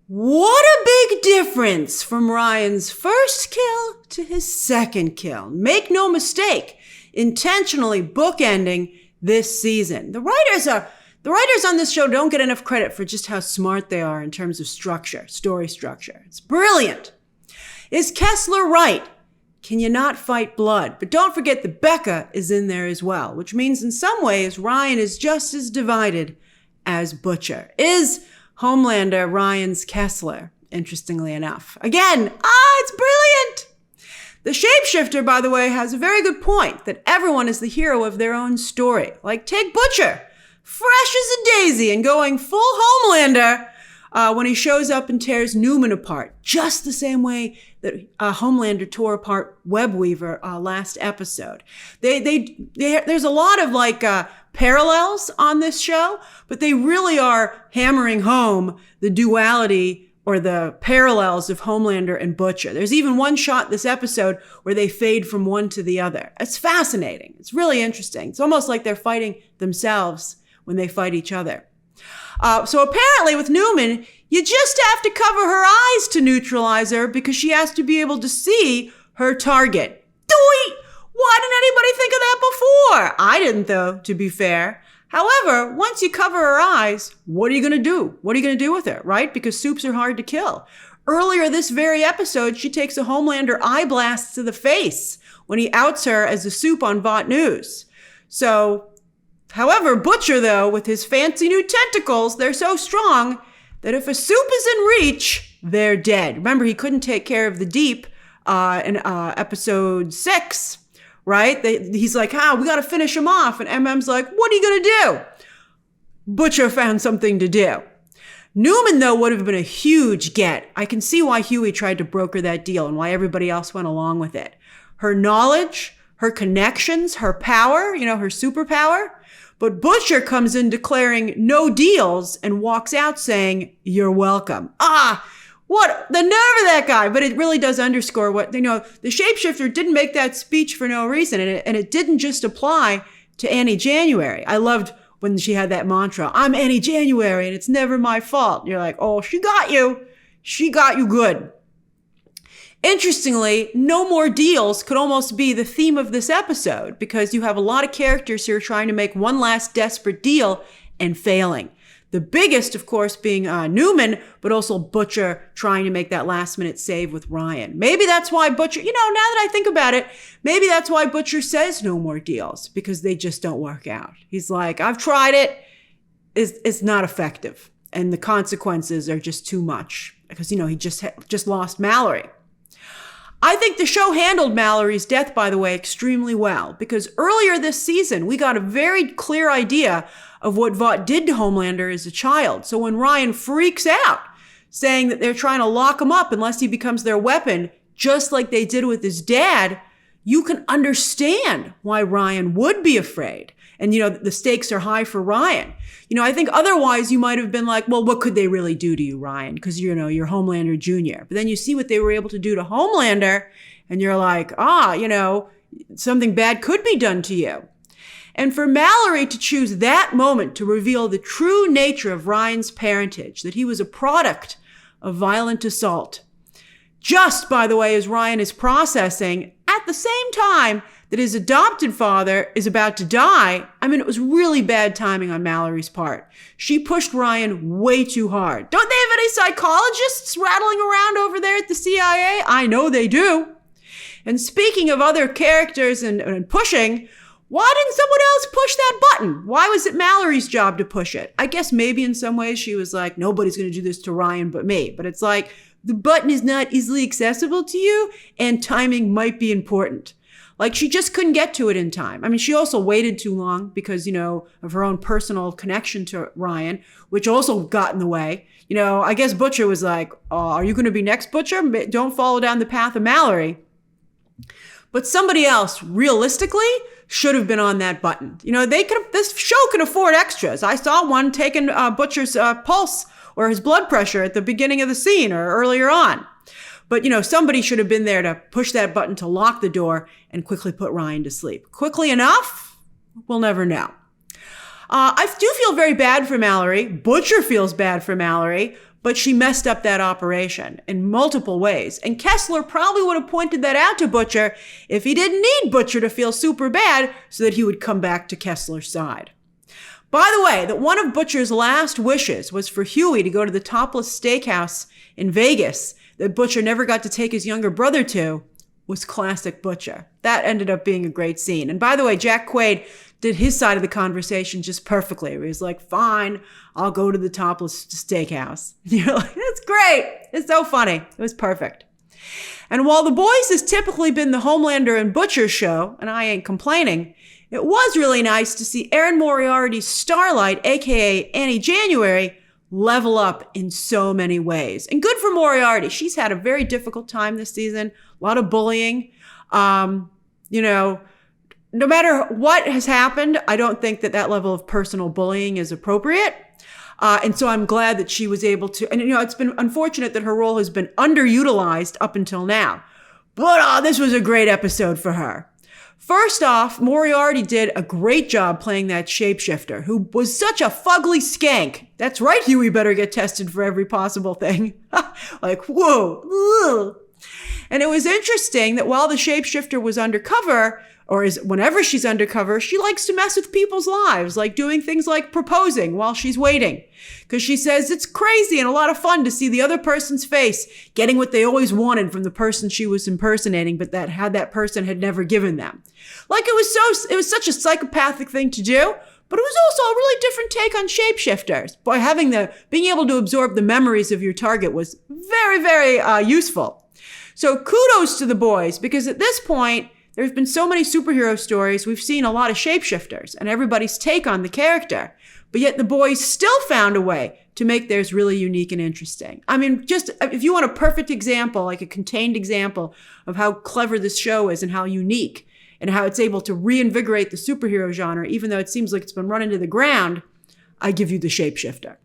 What a big difference from Ryan's first kill to his second kill. Make no mistake, intentionally bookending this season. The writers on this show don't get enough credit for just how smart they are in terms of structure, story structure. It's brilliant. Is Kessler right? Can you not fight blood? But don't forget that Becca is in there as well, which means in some ways Ryan is just as divided as Butcher. Is Homelander Ryan's Kessler, interestingly enough? Again, it's brilliant! The shapeshifter, by the way, has a very good point that everyone is the hero of their own story. Like, take Butcher, fresh as a daisy and going full Homelander when he shows up and tears Newman apart, just the same way that Homelander tore apart Webweaver last episode. There's a lot of parallels on this show, but they really are hammering home the duality or the parallels of Homelander and Butcher. There's even one shot this episode where they fade from one to the other. It's fascinating. It's really interesting. It's almost like they're fighting themselves when they fight each other. So apparently with Newman, you just have to cover her eyes to neutralize her because she has to be able to see her target. Doit! Why didn't anybody think of that before? I didn't, though, to be fair. However, once you cover her eyes, what are you going to do? What are you going to do with her, right? Because soups are hard to kill. Earlier this very episode, she takes a Homelander eye blast to the face when he outs her as a soup on Vought News. So, however, Butcher, though, with his fancy new tentacles, they're so strong that if a soup is in reach, they're dead. Remember, he couldn't take care of the deep in episode 6. Right? He's like, we got to finish him off. And MM's like, what are you going to do? Butcher found something to do. Newman, though, would have been a huge get. I can see why Huie tried to broker that deal and why everybody else went along with it. Her knowledge, her connections, her power, her superpower. But Butcher comes in declaring no deals and walks out saying, you're welcome. What the nerve of that guy. But it really does underscore what, the shapeshifter didn't make that speech for no reason. And it didn't just apply to Annie January. I loved when she had that mantra, I'm Annie January and it's never my fault. And you're like, oh, she got you. She got you good. Interestingly, no more deals could almost be the theme of this episode because you have a lot of characters here trying to make one last desperate deal and failing. The biggest, of course, being Newman, but also Butcher trying to make that last-minute save with Ryan. Maybe that's why Butcher, now that I think about it, maybe that's why Butcher says no more deals, because they just don't work out. He's like, I've tried it. It's not effective. And the consequences are just too much because, he just lost Mallerie. I think the show handled Mallory's death, by the way, extremely well, because earlier this season, we got a very clear idea of what Vought did to Homelander as a child. So when Ryan freaks out, saying that they're trying to lock him up unless he becomes their weapon, just like they did with his dad, you can understand why Ryan would be afraid. And, the stakes are high for Ryan. I think otherwise you might have been like, well, what could they really do to you, Ryan? Because, you're Homelander Jr. But then you see what they were able to do to Homelander, and you're like, something bad could be done to you. And for Mallerie to choose that moment to reveal the true nature of Ryan's parentage, that he was a product of violent assault, just, by the way, as Ryan is processing, at the same time that his adopted father is about to die, it was really bad timing on Mallory's part. She pushed Ryan way too hard. Don't they have any psychologists rattling around over there at the CIA? I know they do. And speaking of other characters and pushing, why didn't someone else push that button? Why was it Mallory's job to push it? I guess maybe in some ways she was like, nobody's going to do this to Ryan but me. But it's like, the button is not easily accessible to you and timing might be important. Like, she just couldn't get to it in time. She also waited too long because, of her own personal connection to Ryan, which also got in the way. I guess Butcher was like, are you going to be next, Butcher? Don't follow down the path of Mallerie. But somebody else, realistically, should have been on that button. This show can afford extras. I saw one taking Butcher's pulse or his blood pressure at the beginning of the scene or earlier on. But, somebody should have been there to push that button to lock the door and quickly put Ryan to sleep. Quickly enough? We'll never know. I do feel very bad for Mallerie. Butcher feels bad for Mallerie. but she messed up that operation in multiple ways. And Kessler probably would have pointed that out to Butcher if he didn't need Butcher to feel super bad so that he would come back to Kessler's side. By the way, that one of Butcher's last wishes was for Huie to go to the topless steakhouse in Vegas that Butcher never got to take his younger brother to was classic Butcher. That ended up being a great scene. And by the way, Jack Quaid did his side of the conversation just perfectly. He was like, fine, I'll go to the topless steakhouse. And you're like, that's great. It's so funny. It was perfect. And while The Boys has typically been the Homelander and Butcher show, and I ain't complaining, it was really nice to see Erin Moriarty's Starlight, aka Annie January, level up in so many ways. And good for Moriarty. She's had a very difficult time this season, a lot of bullying. No matter what has happened, I don't think that level of personal bullying is appropriate. And so I'm glad that she was able to, and it's been unfortunate that her role has been underutilized up until now. But this was a great episode for her. First off, Moriarty did a great job playing that shapeshifter, who was such a fugly skank. That's right, Huie better get tested for every possible thing. Like, whoa. Ugh. And it was interesting that while the shapeshifter was undercover, whenever she's undercover, she likes to mess with people's lives, like doing things like proposing while she's waiting. Because she says it's crazy and a lot of fun to see the other person's face getting what they always wanted from the person she was impersonating, but that person had never given them. Like it was such a psychopathic thing to do, but it was also a really different take on shapeshifters. By being able to absorb the memories of your target was very, very useful. So kudos to The Boys, because at this point, there's been so many superhero stories, we've seen a lot of shapeshifters and everybody's take on the character. But yet The Boys still found a way to make theirs really unique and interesting. I mean, just if you want a perfect example, like a contained example of how clever this show is and how unique and how it's able to reinvigorate the superhero genre, even though it seems like it's been run into the ground, I give you the shapeshifter.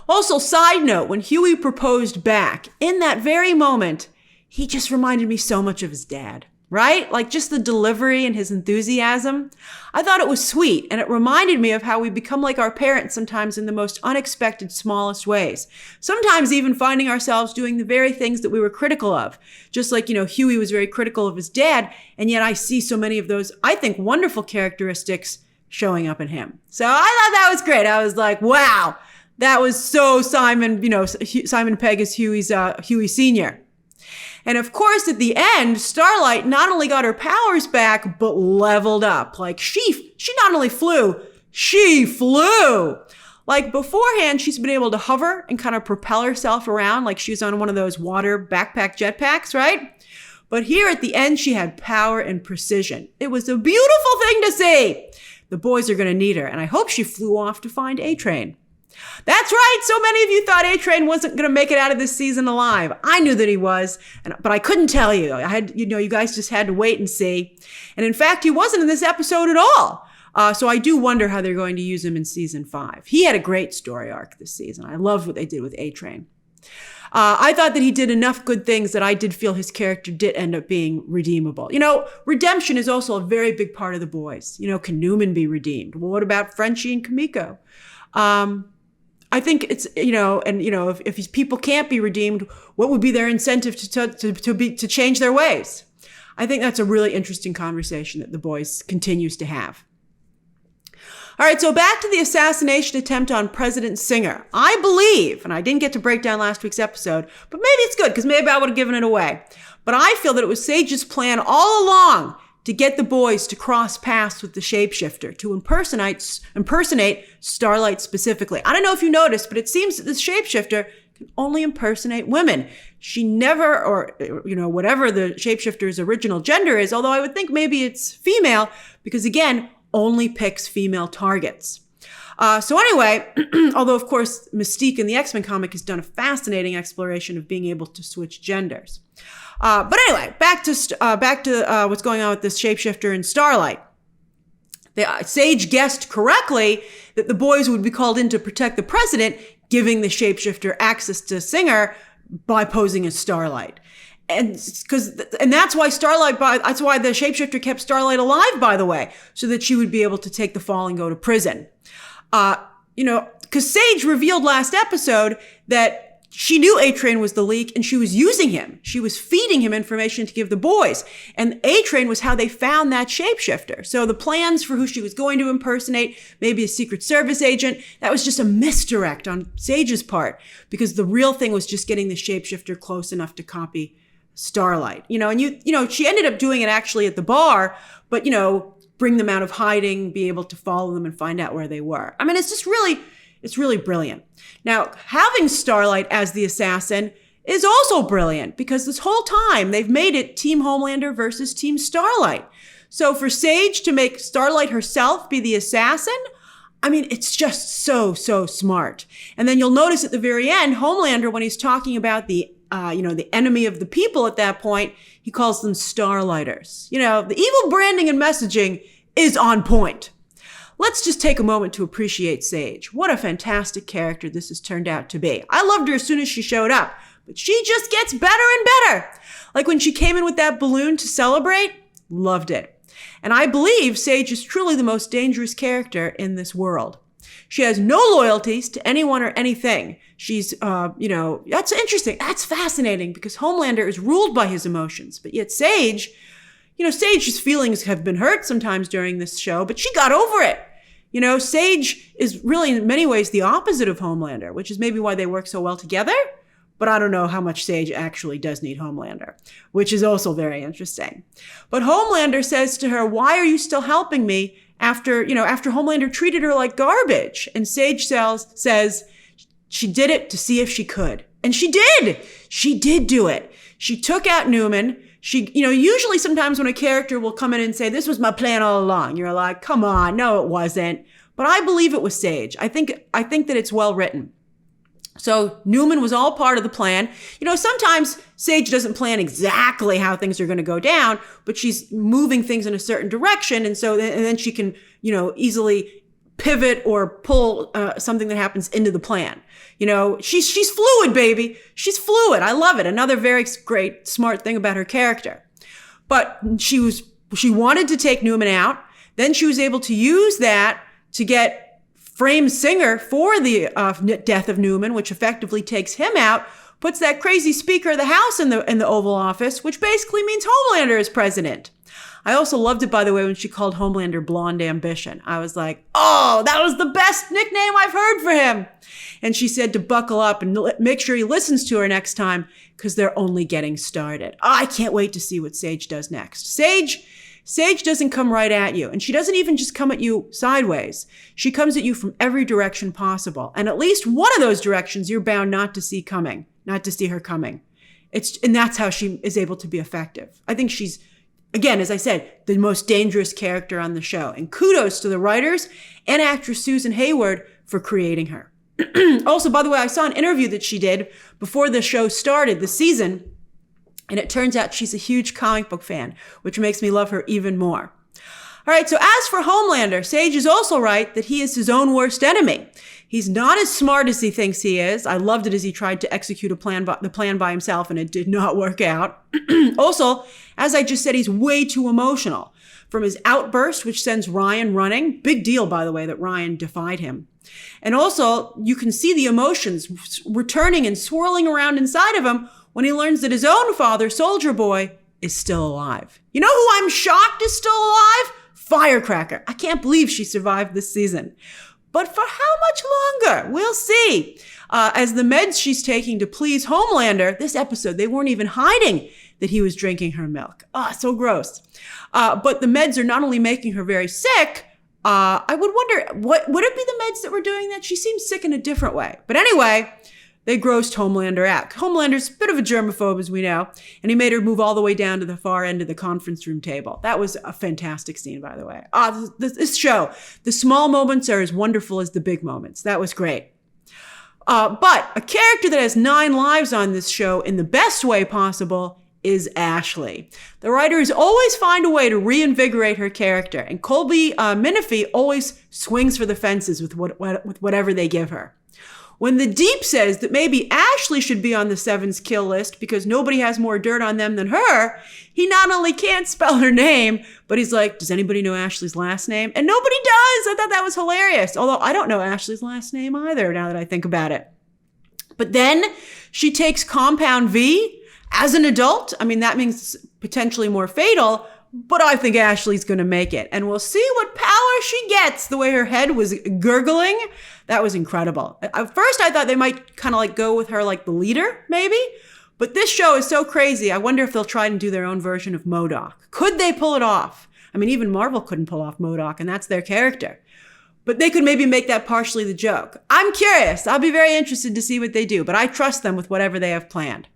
Also, side note, when Huie proposed back, in that very moment, he just reminded me so much of his dad. Right? Like just the delivery and his enthusiasm. I thought it was sweet, and it reminded me of how we become like our parents sometimes in the most unexpected, smallest ways. Sometimes even finding ourselves doing the very things that we were critical of. Just like, Huie was very critical of his dad, and yet I see so many of those, I think, wonderful characteristics showing up in him. So I thought that was great. I was like, wow, that was so Simon Pegg is Huie Sr. And of course, at the end, Starlight not only got her powers back, but leveled up. Like she not only flew, she flew. Like beforehand, she's been able to hover and kind of propel herself around like she's on one of those water backpack jetpacks, right? But here at the end, she had power and precision. It was a beautiful thing to see. The boys are going to need her, and I hope she flew off to find A-Train. That's right. So many of you thought A-Train wasn't going to make it out of this season alive. I knew that he was, but I couldn't tell you. I had, you guys just had to wait and see. And in fact, he wasn't in this episode at all. So I do wonder how they're going to use him in season 5. He had a great story arc this season. I loved what they did with A-Train. I thought that he did enough good things that I did feel his character did end up being redeemable. Redemption is also a very big part of The Boys. Can Newman be redeemed? Well, what about Frenchie and Kamiko? I think it's, if people can't be redeemed, what would be their incentive to change their ways? I think that's a really interesting conversation that The Boys continues to have. All right, so back to the assassination attempt on President Singer. I believe, and I didn't get to break down last week's episode, but maybe it's good because maybe I would have given it away. But I feel that it was Sage's plan all along to get the boys to cross paths with the shapeshifter, to impersonate Starlight specifically. I don't know if you noticed, but it seems that this shapeshifter can only impersonate women. She never, or whatever the shapeshifter's original gender is, although I would think maybe it's female, because again, only picks female targets. So anyway, although of course Mystique in the X-Men comic has done a fascinating exploration of being able to switch genders. But anyway, back to what's going on with this shapeshifter and Starlight. Sage guessed correctly that the boys would be called in to protect the president, giving the shapeshifter access to Singer by posing as Starlight. And that's why that's why the shapeshifter kept Starlight alive, by the way, so that she would be able to take the fall and go to prison. because Sage revealed last episode that she knew A-Train was the leak and she was using him. She was feeding him information to give the boys. And A-Train was how they found that shapeshifter. So the plans for who she was going to impersonate, maybe a Secret Service agent, that was just a misdirect on Sage's part, because the real thing was just getting the shapeshifter close enough to copy Starlight. And she ended up doing it actually at the bar, but, bring them out of hiding, be able to follow them and find out where they were. I mean, it's really brilliant. Now, having Starlight as the assassin is also brilliant, because this whole time they've made it Team Homelander versus Team Starlight. So for Sage to make Starlight herself be the assassin, I mean, it's just so smart. And then you'll notice at the very end, Homelander, when he's talking about the enemy of the people at that point, he calls them Starlighters. The evil branding and messaging is on point. Let's just take a moment to appreciate Sage. What a fantastic character this has turned out to be. I loved her as soon as she showed up, but she just gets better and better. Like when she came in with that balloon to celebrate, loved it. And I believe Sage is truly the most dangerous character in this world. She has no loyalties to anyone or anything. She's, that's interesting. That's fascinating, because Homelander is ruled by his emotions, but yet Sage, Sage's feelings have been hurt sometimes during this show, but she got over it. Sage is really in many ways the opposite of Homelander, which is maybe why they work so well together. But I don't know how much Sage actually does need Homelander, which is also very interesting. But Homelander says to her, "Why are you still helping me after Homelander treated her like garbage?" And Sage says she did it to see if she could. And she did. She did do it. She took out Newman. She, usually sometimes when a character will come in and say, "This was my plan all along," you're like, "Come on, no, it wasn't." But I believe it was Sage. I think that it's well written. So Newman was all part of the plan. Sometimes Sage doesn't plan exactly how things are going to go down, but she's moving things in a certain direction. And then she can, easily pivot or pull something that happens into the plan. She's fluid, baby. She's fluid. I love it. Another very great, smart thing about her character. But she wanted to take Newman out. Then she was able to use that to get frame Singer for the death of Newman, which effectively takes him out, puts that crazy Speaker of the House in the Oval Office, which basically means Homelander is president. I also loved it, by the way, when she called Homelander Blonde Ambition. I was like, oh, that was the best nickname I've heard for him. And she said to buckle up and make sure he listens to her next time, because they're only getting started. Oh, I can't wait to see what Sage does next. Sage doesn't come right at you, and she doesn't even just come at you sideways. She comes at you from every direction possible. And at least one of those directions you're bound not to see her coming. And that's how she is able to be effective. I think she's, again, as I said, the most dangerous character on the show. And kudos to the writers and actress Susan Hayward for creating her. Also, by the way, I saw an interview that she did before the show started, the season, and it turns out she's a huge comic book fan, which makes me love her even more. All right, so as for Homelander, Sage is also right that he is his own worst enemy. He's not as smart as he thinks he is. I loved it as he tried to execute the plan by himself, and it did not work out. Also, as I just said, he's way too emotional. From his outburst, which sends Ryan running. Big deal, by the way, that Ryan defied him. And also, you can see the emotions returning and swirling around inside of him when he learns that his own father, Soldier Boy, is still alive. You know who I'm shocked is still alive? Firecracker. I can't believe she survived this season. But for how much longer? We'll see. As the meds she's taking to please Homelander, this episode, they weren't even hiding that he was drinking her milk. So gross. But the meds are not only making her very sick, I would wonder, would it be the meds that were doing that? She seems sick in a different way. But anyway, they grossed Homelander out. Homelander's a bit of a germaphobe, as we know, and he made her move all the way down to the far end of the conference room table. That was a fantastic scene, by the way. This show, the small moments are as wonderful as the big moments. That was great. But a character that has 9 lives on this show in the best way possible is Ashley. The writers always find a way to reinvigorate her character, and Colby Minifie always swings for the fences with whatever they give her. When the Deep says that maybe Ashley should be on the Seven's kill list because nobody has more dirt on them than her, he not only can't spell her name, but he's like, does anybody know Ashley's last name? And nobody does. I thought that was hilarious. Although I don't know Ashley's last name either now that I think about it. But then she takes Compound V as an adult. I mean, that means potentially more fatal, but I think Ashley's going to make it. And we'll see what power she gets. The way her head was gurgling, that was incredible. At first, I thought they might kind of like go with her like the leader, maybe. But this show is so crazy. I wonder if they'll try and do their own version of MODOK. Could they pull it off? I mean, even Marvel couldn't pull off MODOK, and that's their character. But they could maybe make that partially the joke. I'm curious. I'll be very interested to see what they do, but I trust them with whatever they have planned.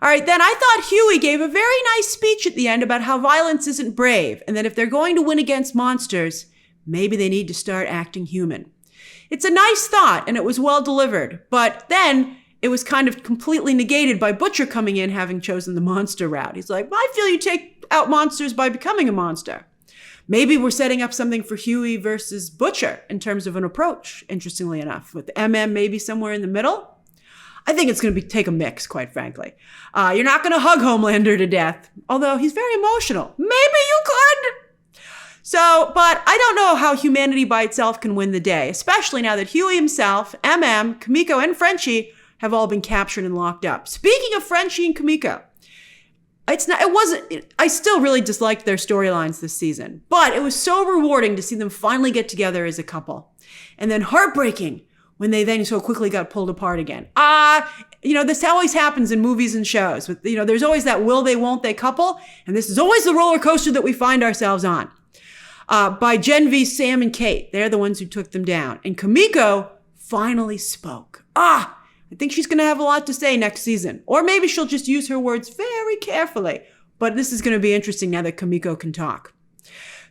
All right, then I thought Huie gave a very nice speech at the end about how violence isn't brave, and that if they're going to win against monsters, maybe they need to start acting human. It's a nice thought, and it was well delivered, but then it was kind of completely negated by Butcher coming in having chosen the monster route. He's like, I feel you take out monsters by becoming a monster. Maybe we're setting up something for Huie versus Butcher in terms of an approach, interestingly enough, with MM maybe somewhere in the middle. I think it's going to take a mix, quite frankly. You're not going to hug Homelander to death, although he's very emotional. Maybe you could. So, but I don't know how humanity by itself can win the day, especially now that Huie himself, MM, Kamiko, and Frenchie have all been captured and locked up. Speaking of Frenchie and Kamiko, I still really disliked their storylines this season, but it was so rewarding to see them finally get together as a couple. And then heartbreaking when they then so quickly got pulled apart again. This always happens in movies and shows. There's always that will they, won't they couple, and this is always the roller coaster that we find ourselves on. By Gen V, Sam and Kate, they're the ones who took them down. And Kamiko finally spoke. I think she's going to have a lot to say next season. Or maybe she'll just use her words very carefully. But this is going to be interesting now that Kamiko can talk.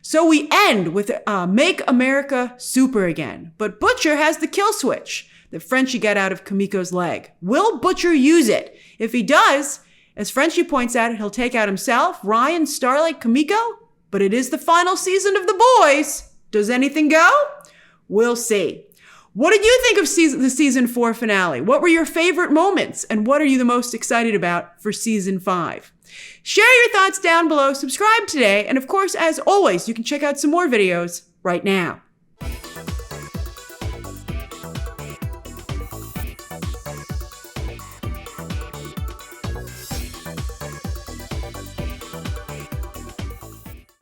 So we end with Make America Super Again. But Butcher has the kill switch that Frenchie got out of Kamiko's leg. Will Butcher use it? If he does, as Frenchie points out, he'll take out himself, Ryan, Starlight, Kamiko. But it is the final season of The Boys. Does anything go? We'll see. What did you think of the season 4 finale? What were your favorite moments? And what are you the most excited about for season 5? Share your thoughts down below, subscribe today, and of course, as always, you can check out some more videos right now.